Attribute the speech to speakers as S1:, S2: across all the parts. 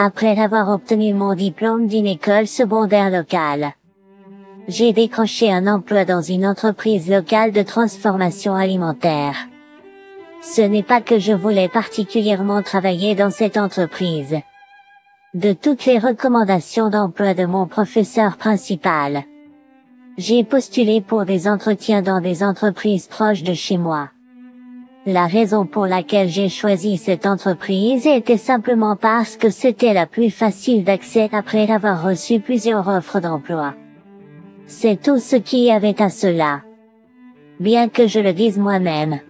S1: Après avoir obtenu mon diplôme d'une école secondaire locale, j'ai décroché un emploi dans une entreprise locale de transformation alimentaire. Ce n'est pas que je voulais particulièrement travailler dans cette entreprise. De toutes les recommandations d'emploi de mon professeur principal, j'ai postulé pour des entretiens dans des entreprises proches de chez moi. La raison pour laquelle j'ai choisi cette entreprise était simplement parce que c'était la plus facile d'accès après avoir reçu plusieurs offres d'emploi. C'est tout ce qu'il y avait à cela. Bien que je le dise moi-même,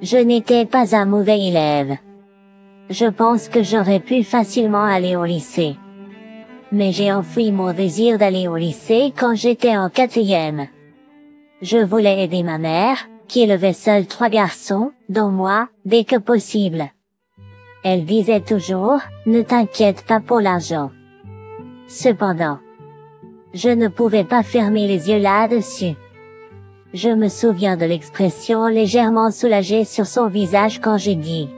S1: je n'étais pas un mauvais élève. Je pense que j'aurais pu facilement aller au lycée. Mais j'ai enfoui mon désir d'aller au lycée quand j'étais en 4e. Je voulais aider ma mère, qui élevait seule 3 garçons, dont moi, dès que possible. Elle disait toujours, ne t'inquiète pas pour l'argent. Cependant, je ne pouvais pas fermer les yeux là-dessus. Je me souviens de l'expression légèrement soulagée sur son visage quand j'ai dit: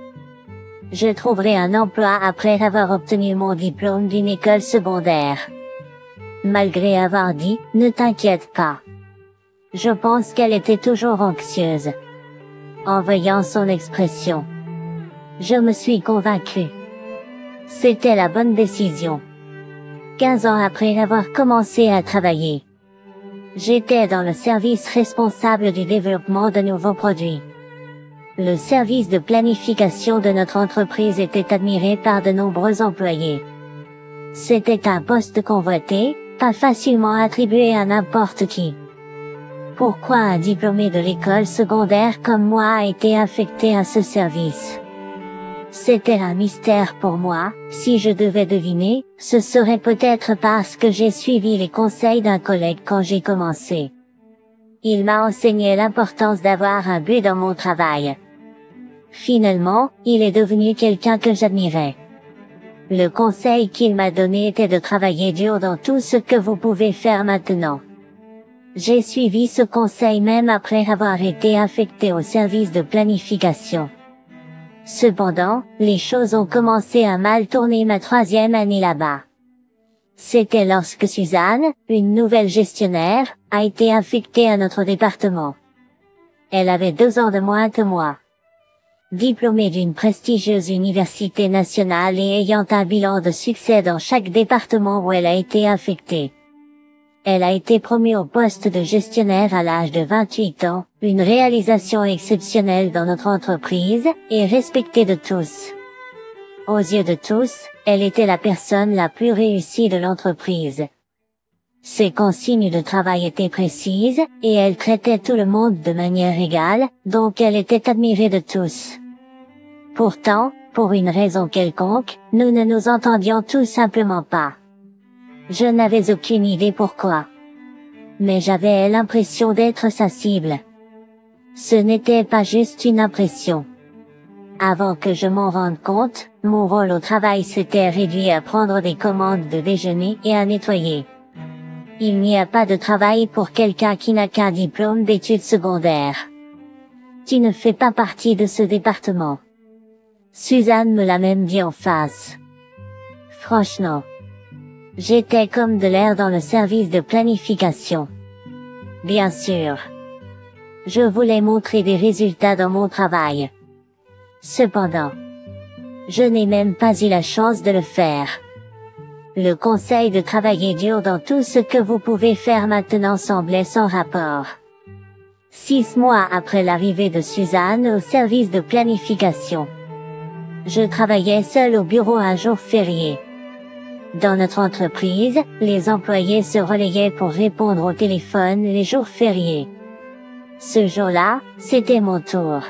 S1: je trouverai un emploi après avoir obtenu mon diplôme d'une école secondaire. Malgré avoir dit, ne t'inquiète pas. Je pense qu'elle était toujours anxieuse. En voyant son expression, je me suis convaincu. C'était la bonne décision. 15 ans après avoir commencé à travailler, j'étais dans le service responsable du développement de nouveaux produits. Le service de planification de notre entreprise était admiré par de nombreux employés. C'était un poste convoité, pas facilement attribué à n'importe qui. Pourquoi un diplômé de l'école secondaire comme moi a été affecté à ce service? C'était un mystère pour moi. Si je devais deviner, ce serait peut-être parce que j'ai suivi les conseils d'un collègue quand j'ai commencé. Il m'a enseigné l'importance d'avoir un but dans mon travail. Finalement, il est devenu quelqu'un que j'admirais. Le conseil qu'il m'a donné était de travailler dur dans tout ce que vous pouvez faire maintenant. J'ai suivi ce conseil même après avoir été affecté au service de planification. Cependant, les choses ont commencé à mal tourner ma 3e année là-bas. C'était lorsque Suzanne, une nouvelle gestionnaire, a été affectée à notre département. Elle avait 2 ans de moins que moi. Diplômée d'une prestigieuse université nationale et ayant un bilan de succès dans chaque département où elle a été affectée, elle a été promue au poste de gestionnaire à l'âge de 28 ans, une réalisation exceptionnelle dans notre entreprise, et respectée de tous. Aux yeux de tous, elle était la personne la plus réussie de l'entreprise. Ses consignes de travail étaient précises, et elle traitait tout le monde de manière égale, donc elle était admirée de tous. Pourtant, pour une raison quelconque, nous ne nous entendions tout simplement pas. Je n'avais aucune idée pourquoi. Mais j'avais l'impression d'être sa cible. Ce n'était pas juste une impression. Avant que je m'en rende compte, mon rôle au travail s'était réduit à prendre des commandes de déjeuner et à nettoyer. Il n'y a pas de travail pour quelqu'un qui n'a qu'un diplôme d'études secondaires. Tu ne fais pas partie de ce département. Suzanne me l'a même dit en face. Franchement, j'étais comme de l'air dans le service de planification. Bien sûr, je voulais montrer des résultats dans mon travail. Cependant, je n'ai même pas eu la chance de le faire. Le conseil de travailler dur dans tout ce que vous pouvez faire maintenant semblait sans rapport. 6 mois après l'arrivée de Suzanne au service de planification, je travaillais seul au bureau un jour férié. Dans notre entreprise, les employés se relayaient pour répondre au téléphone les jours fériés. Ce jour-là, c'était mon tour.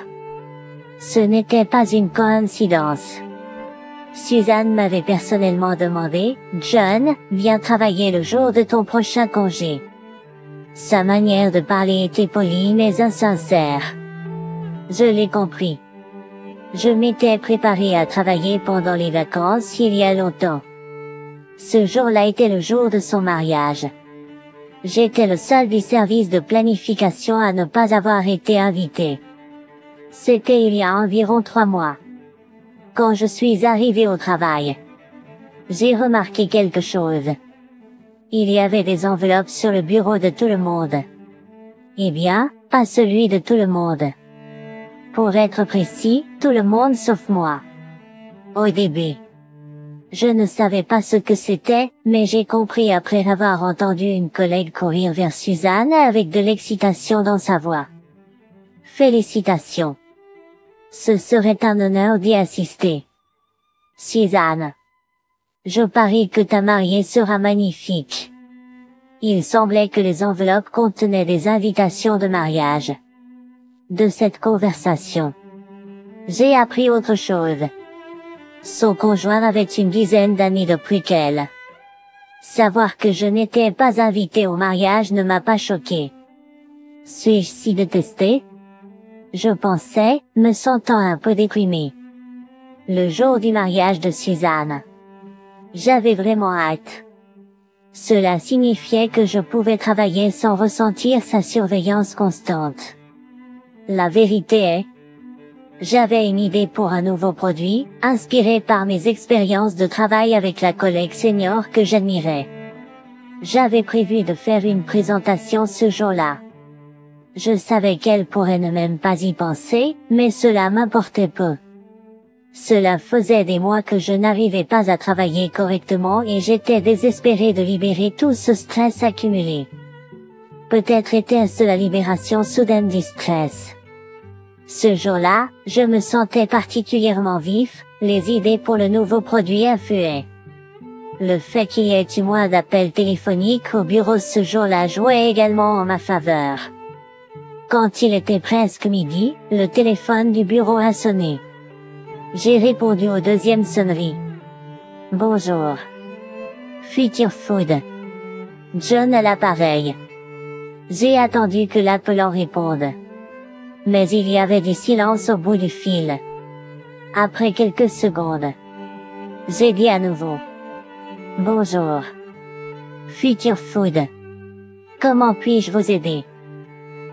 S1: Ce n'était pas une coïncidence. Suzanne m'avait personnellement demandé, « John, viens travailler le jour de ton prochain congé. » Sa manière de parler était polie mais insincère. Je l'ai compris. Je m'étais préparé à travailler pendant les vacances il y a longtemps. Ce jour-là était le jour de son mariage. J'étais le seul du service de planification à ne pas avoir été invité. C'était il y a environ 3 mois. Quand je suis arrivé au travail, J'ai remarqué quelque chose. Il y avait des enveloppes sur le bureau de tout le monde. Eh bien, pas celui de tout le monde. Pour être précis, tout le monde sauf moi. Au début, je ne savais pas ce que c'était, mais j'ai compris après avoir entendu une collègue courir vers Suzanne avec de l'excitation dans sa voix. Félicitations. Ce serait un honneur d'y assister. Suzanne. Je parie que ta mariée sera magnifique. Il semblait que les enveloppes contenaient des invitations de mariage. De cette conversation, j'ai appris autre chose. Son conjoint avait une dizaine d'années de plus qu'elle. Savoir que je n'étais pas invitée au mariage ne m'a pas choquée. Suis-je si détestée? Je pensais, me sentant un peu déprimée. Le jour du mariage de Suzanne. J'avais vraiment hâte. Cela signifiait que je pouvais travailler sans ressentir sa surveillance constante. La vérité est, j'avais une idée pour un nouveau produit, inspiré par mes expériences de travail avec la collègue senior que j'admirais. J'avais prévu de faire une présentation ce jour-là. Je savais qu'elle pourrait ne même pas y penser, mais cela m'importait peu. Cela faisait des mois que je n'arrivais pas à travailler correctement et j'étais désespérée de libérer tout ce stress accumulé. Peut-être était-ce la libération soudaine du stress. Ce jour-là, je me sentais particulièrement vif, les idées pour le nouveau produit affluaient. Le fait qu'il y ait eu moins d'appels téléphoniques au bureau ce jour-là jouait également en ma faveur. Quand il était presque midi, le téléphone du bureau a sonné. J'ai répondu aux deuxième sonnerie. Bonjour. Future Food. John à l'appareil. J'ai attendu que l'appelant réponde. Mais il y avait du silence au bout du fil. Après quelques secondes, j'ai dit à nouveau. Bonjour. Future Food. Comment puis-je vous aider?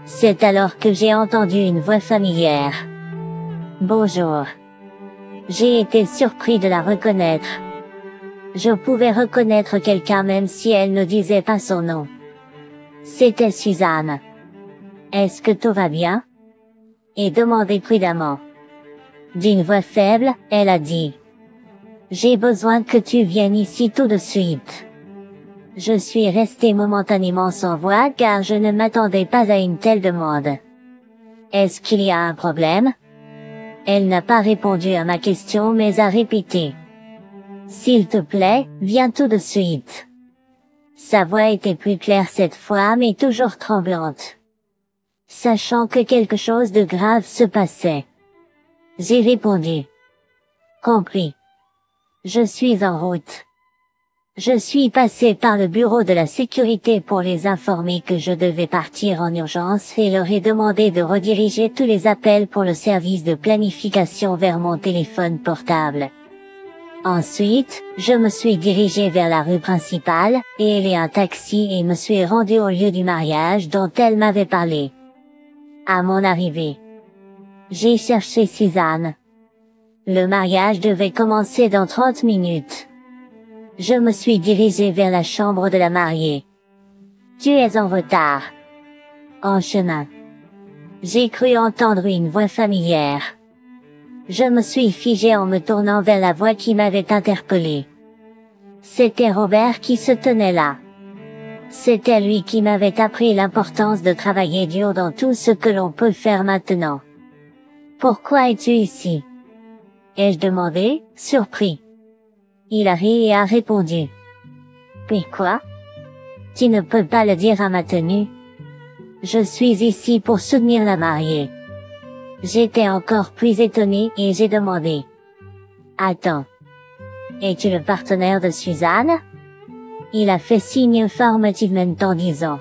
S1: C'est alors que j'ai entendu une voix familière. Bonjour. J'ai été surpris de la reconnaître. Je pouvais reconnaître quelqu'un même si elle ne disait pas son nom. C'était Suzanne. Est-ce que tout va bien? Et demandé prudemment. D'une voix faible, elle a dit. J'ai besoin que tu viennes ici tout de suite. Je suis resté momentanément sans voix car je ne m'attendais pas à une telle demande. Est-ce qu'il y a un problème? Elle n'a pas répondu à ma question mais a répété. S'il te plaît, viens tout de suite. Sa voix était plus claire cette fois mais toujours tremblante. Sachant que quelque chose de grave se passait. J'ai répondu. Compris. Je suis en route. Je suis passé par le bureau de la sécurité pour les informer que je devais partir en urgence et leur ai demandé de rediriger tous les appels pour le service de planification vers mon téléphone portable. Ensuite, je me suis dirigé vers la rue principale, et hélé un taxi et me suis rendu au lieu du mariage dont elle m'avait parlé. À mon arrivée, j'ai cherché Suzanne. Le mariage devait commencer dans 30 minutes. Je me suis dirigé vers la chambre de la mariée. Tu es en retard. En chemin, j'ai cru entendre une voix familière. Je me suis figé en me tournant vers la voix qui m'avait interpellé. C'était Robert qui se tenait là. C'était lui qui m'avait appris l'importance de travailler dur dans tout ce que l'on peut faire maintenant. Pourquoi es-tu ici? Ai-je demandé, surpris. Il a ri et a répondu. Puis quoi? Tu ne peux pas le dire à ma tenue. Je suis ici pour soutenir la mariée. J'étais encore plus étonné et j'ai demandé. Attends. Es-tu le partenaire de Suzanne? Il a fait signe affirmativement en disant.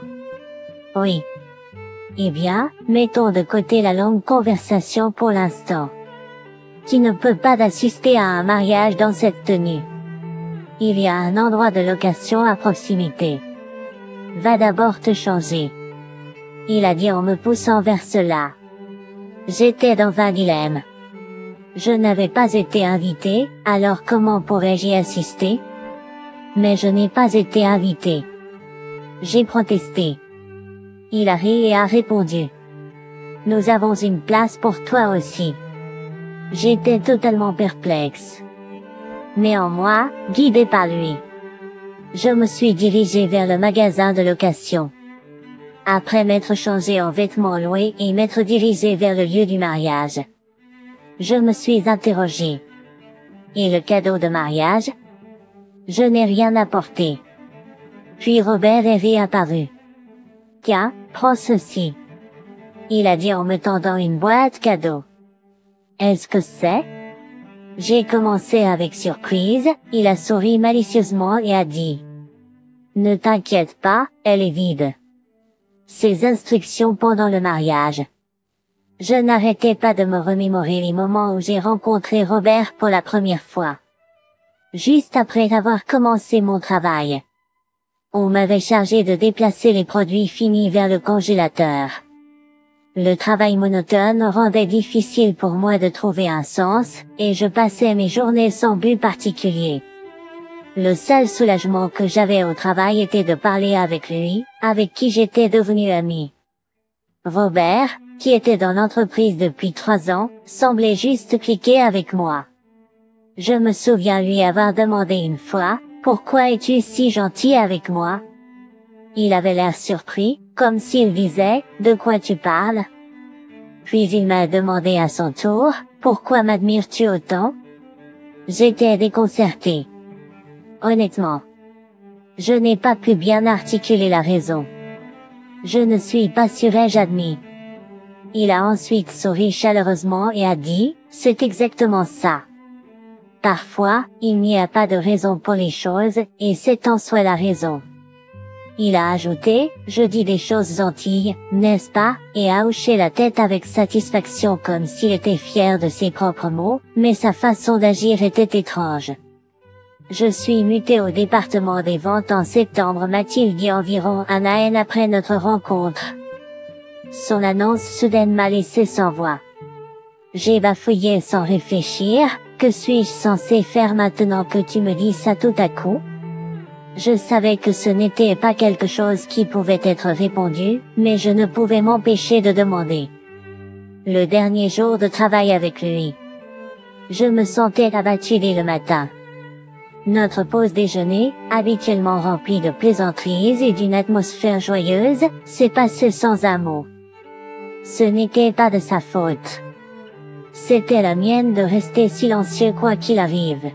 S1: Oui. Eh bien, mettons de côté la longue conversation pour l'instant. Tu ne peux pas assister à un mariage dans cette tenue. Il y a un endroit de location à proximité. Va d'abord te changer. Il a dit en me poussant vers cela. J'étais dans un dilemme. Je n'avais pas été invité, alors comment pourrais-je y assister? Mais je n'ai pas été invité. J'ai protesté. Il a ri et a répondu. Nous avons une place pour toi aussi. J'étais totalement perplexe. Néanmoins, guidé par lui, je me suis dirigé vers le magasin de location. Après m'être changé en vêtements loués et m'être dirigé vers le lieu du mariage, je me suis interrogé. Et le cadeau de mariage? Je n'ai rien apporté. Puis Robert est réapparu. Tiens, prends ceci. Il a dit en me tendant une boîte cadeau. Est-ce que c'est? J'ai commencé avec surprise, il a souri malicieusement et a dit. Ne t'inquiète pas, elle est vide. Ses instructions pendant le mariage. Je n'arrêtais pas de me remémorer les moments où j'ai rencontré Robert pour la première fois. Juste après avoir commencé mon travail. On m'avait chargé de déplacer les produits finis vers le congélateur. Le travail monotone rendait difficile pour moi de trouver un sens, et je passais mes journées sans but particulier. Le seul soulagement que j'avais au travail était de parler avec lui, avec qui j'étais devenu ami. Robert, qui était dans l'entreprise depuis 3 ans, semblait juste cliquer avec moi. Je me souviens lui avoir demandé une fois, « Pourquoi es-tu si gentil avec moi ?» Il avait l'air surpris, comme s'il disait, « De quoi tu parles ?» Puis il m'a demandé à son tour, « Pourquoi m'admires-tu autant ?» J'étais déconcerté. Honnêtement, je n'ai pas pu bien articuler la raison. Je ne suis pas sûr, ai-je admis. Il a ensuite souri chaleureusement et a dit, « C'est exactement ça. » Parfois, il n'y a pas de raison pour les choses, et c'est en soi la raison. Il a ajouté, je dis des choses gentilles, n'est-ce pas, et a hoché la tête avec satisfaction comme s'il était fier de ses propres mots, mais sa façon d'agir était étrange. Je suis muté au département des ventes en septembre, m'a-t-il dit environ un an après notre rencontre. Son annonce soudaine m'a laissé sans voix. J'ai bafouillé sans réfléchir, que suis-je censé faire maintenant que tu me dis ça tout à coup? Je savais que ce n'était pas quelque chose qui pouvait être répondu, mais je ne pouvais m'empêcher de demander. Le dernier jour de travail avec lui. Je me sentais abattu dès le matin. Notre pause déjeuner, habituellement remplie de plaisanteries et d'une atmosphère joyeuse, s'est passée sans un mot. Ce n'était pas de sa faute. C'était la mienne de rester silencieux quoi qu'il arrive.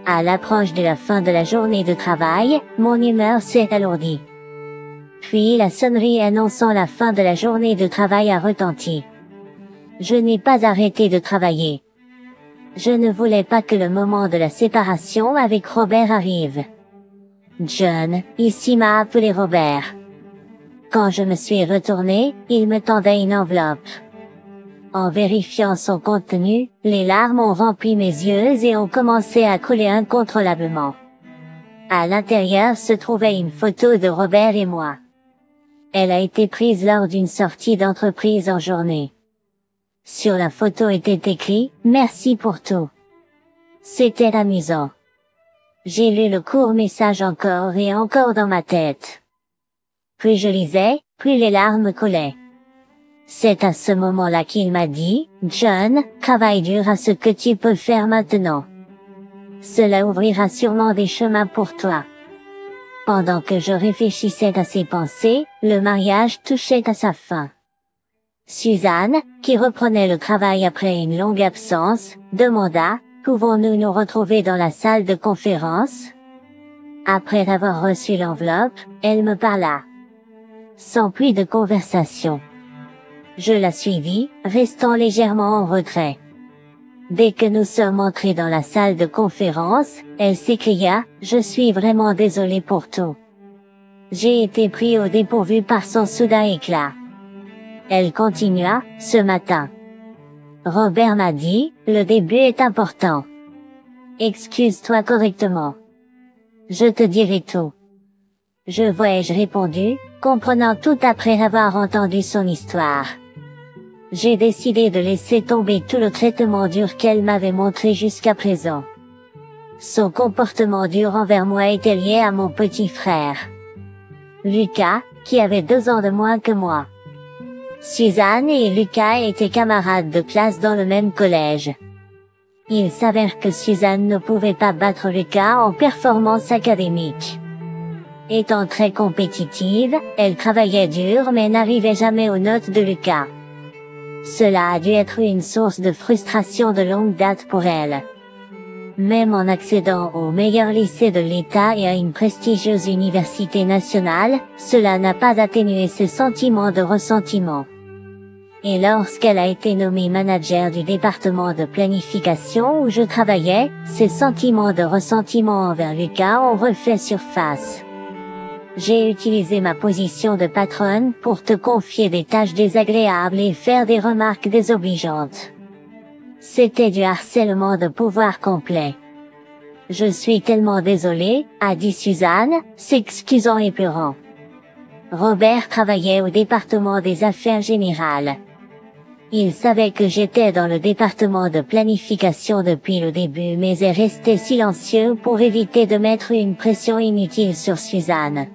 S1: À l'approche de la fin de la journée de travail, mon humeur s'est alourdie. Puis la sonnerie annonçant la fin de la journée de travail a retenti. Je n'ai pas arrêté de travailler. Je ne voulais pas que le moment de la séparation avec Robert arrive. John, ici m'a appelé Robert. Quand je me suis retourné, il me tendait une enveloppe. En vérifiant son contenu, les larmes ont rempli mes yeux et ont commencé à couler incontrôlablement. À l'intérieur se trouvait une photo de Robert et moi. Elle a été prise lors d'une sortie d'entreprise en journée. Sur la photo était écrit « Merci pour tout ». C'était amusant. J'ai lu le court message encore et encore dans ma tête. Plus je lisais, plus les larmes coulaient. C'est à ce moment-là qu'il m'a dit, « John, travaille dur à ce que tu peux faire maintenant. Cela ouvrira sûrement des chemins pour toi. » Pendant que je réfléchissais à ces pensées, le mariage touchait à sa fin. Suzanne, qui reprenait le travail après une longue absence, demanda, « Pouvons-nous nous retrouver dans la salle de conférence ?» Après avoir reçu l'enveloppe, elle me parla. Sans plus de conversation. Je la suivis, restant légèrement en retrait. Dès que nous sommes entrés dans la salle de conférence, elle s'écria, « Je suis vraiment désolée pour tout. » J'ai été pris au dépourvu par son soudain éclat. Elle continua, « Ce matin. Robert m'a dit, le début est important. Excuse-toi correctement. Je te dirai tout. » Je vois, ai-je répondu, comprenant tout après avoir entendu son histoire. J'ai décidé de laisser tomber tout le traitement dur qu'elle m'avait montré jusqu'à présent. Son comportement dur envers moi était lié à mon petit frère, Lucas, qui avait 2 ans de moins que moi. Suzanne et Lucas étaient camarades de classe dans le même collège. Il s'avère que Suzanne ne pouvait pas battre Lucas en performance académique. Étant très compétitive, elle travaillait dur mais n'arrivait jamais aux notes de Lucas. Cela a dû être une source de frustration de longue date pour elle. Même en accédant au meilleur lycée de l'État et à une prestigieuse université nationale, cela n'a pas atténué ses sentiments de ressentiment. Et lorsqu'elle a été nommée manager du département de planification où je travaillais, ses sentiments de ressentiment envers Lucas ont refait surface. J'ai utilisé ma position de patronne pour te confier des tâches désagréables et faire des remarques désobligeantes. C'était du harcèlement de pouvoir complet. Je suis tellement désolée, a dit Suzanne, s'excusant et pleurant. Robert travaillait au département des affaires générales. Il savait que j'étais dans le département de planification depuis le début mais est resté silencieux pour éviter de mettre une pression inutile sur Suzanne.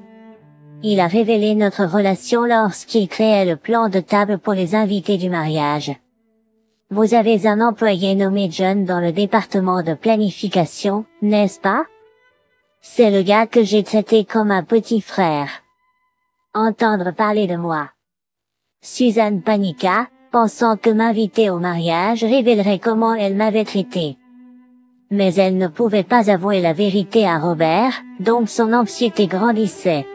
S1: Il a révélé notre relation lorsqu'il créait le plan de table pour les invités du mariage. Vous avez un employé nommé John dans le département de planification, n'est-ce pas? C'est le gars que j'ai traité comme un petit frère. Entendre parler de moi. Suzanne paniqua, pensant que m'inviter au mariage révélerait comment elle m'avait traité. Mais elle ne pouvait pas avouer la vérité à Robert, donc son anxiété grandissait.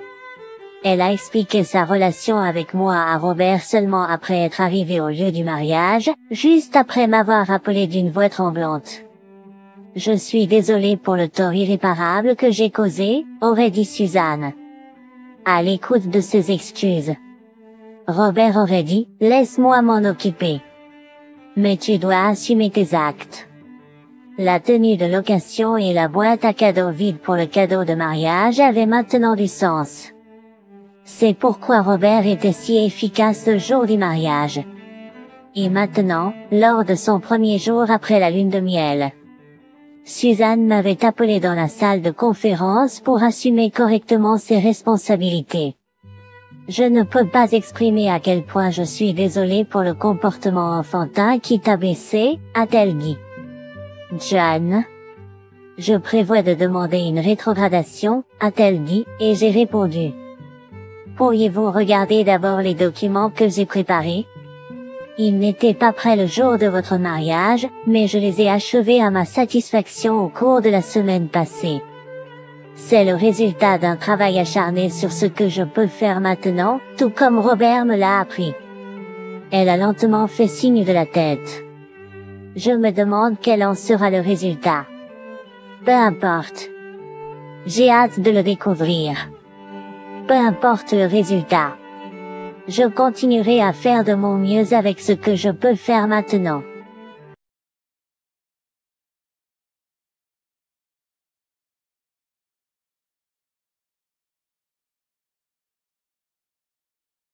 S1: Elle a expliqué sa relation avec moi à Robert seulement après être arrivée au lieu du mariage, juste après m'avoir appelé d'une voix tremblante. Je suis désolée pour le tort irréparable que j'ai causé, aurait dit Suzanne. À l'écoute de ses excuses, Robert aurait dit, laisse-moi m'en occuper. Mais tu dois assumer tes actes. La tenue de location et la boîte à cadeaux vide pour le cadeau de mariage avaient maintenant du sens. C'est pourquoi Robert était si efficace le jour du mariage. Et maintenant, lors de son premier jour après la lune de miel, Suzanne m'avait appelé dans la salle de conférence pour assumer correctement ses responsabilités. Je ne peux pas exprimer à quel point je suis désolée pour le comportement enfantin qui t'a blessé, a-t-elle dit. John. Je prévois de demander une rétrogradation, a-t-elle dit, et j'ai répondu. Pourriez-vous regarder d'abord les documents que j'ai préparés? Ils n'étaient pas prêts le jour de votre mariage, mais je les ai achevés à ma satisfaction au cours de la semaine passée. C'est le résultat d'un travail acharné sur ce que je peux faire maintenant, tout comme Robert me l'a appris. Elle a lentement fait signe de la tête. Je me demande quel en sera le résultat. Peu importe. J'ai hâte de le découvrir. Peu importe le résultat. Je continuerai à faire de mon mieux avec ce que je peux faire maintenant.